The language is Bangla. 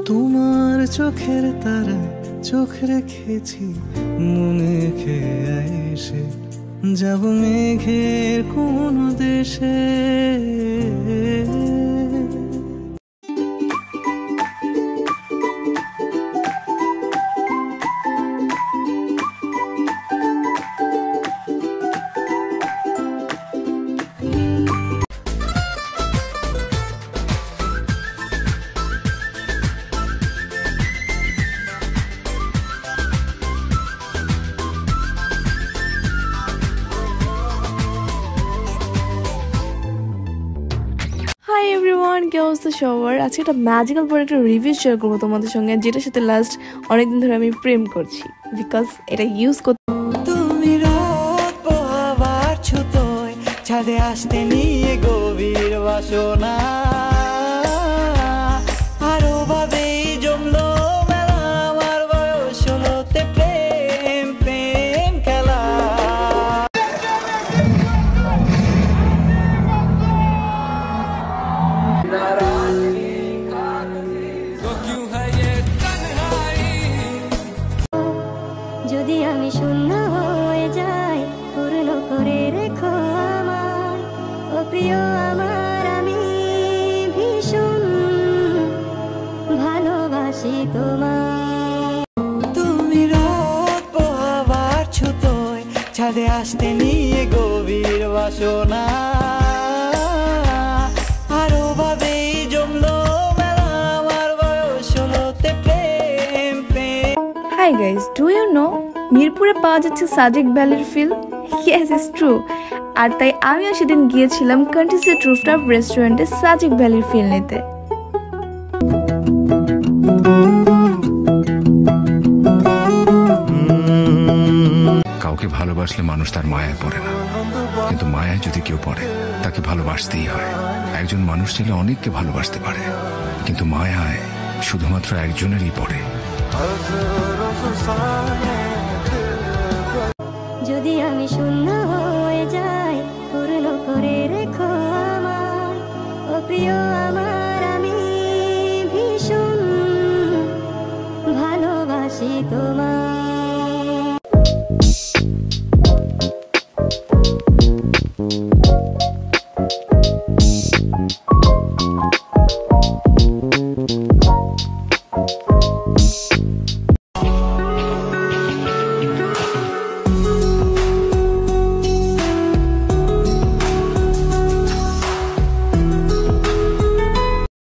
তোমার চোখের তারা চোখ রেখেছি মনে খেয়ে এসে যাব মেঘের কোন দেশে। হাই এভরিওয়ান, কি অবস্থা সবার? আজকে একটা ম্যাজিক্যাল প্রোডাক্টের রিভিউ শেয়ার করবো তোমাদের সঙ্গে, যেটার সাথে লাস্ট অনেকদিন ধরে আমি প্রেম করছি, বিকজ এটা ইউজ করতে। তুমি রোদ পোহাবার ছুতোয় ছাদে আসতে নিয়ে গভীর বাসনা, আরো ভাবেই জমলো মেলা আমার বয়স হলোতে প্রেম প্রেম খেলা। যদি আমি শূন্য হয়ে যাই পূর্ণ করে রেখো আমায়, ও প্রিয় আমার আমি ভীষণ ভালোবাসি তোমায়। তুমি রোদ পোহাবার ছুতোয় ছাদে আসতে নিয়ে গভীর বাসনা, আরো ভাবেই জমলো মেলা আমার বয়স হলোতে প্রেম প্রেম। Hi guys, do you know মিরপুরে পাওয়া যাচ্ছে সাজেক ভ্যালির ফিল? Yes, it's true. আর তাই আমিও সেদিন গিয়েছিলাম কান্ট্রিসেট রুফটপ রেস্টুরেন্টে সাজেক ভ্যালির ফিল নিতে। কাউকে ভালোবাসলে মানুষ তার মায়ায় পড়ে না, কিন্তু মায়ায় যদি কেউ পড়ে তাকে ভালোবাসতেই হয়। একজন মানুষ চাইলে অনেককে ভালোবাসতে পারে, কিন্তু মায়ায় শুধুমাত্র একজনেরই পড়ে। যদি আমি শূন্য হয়ে যাই পূর্ণ করে রেখো আমায়, ও প্রিয় আমার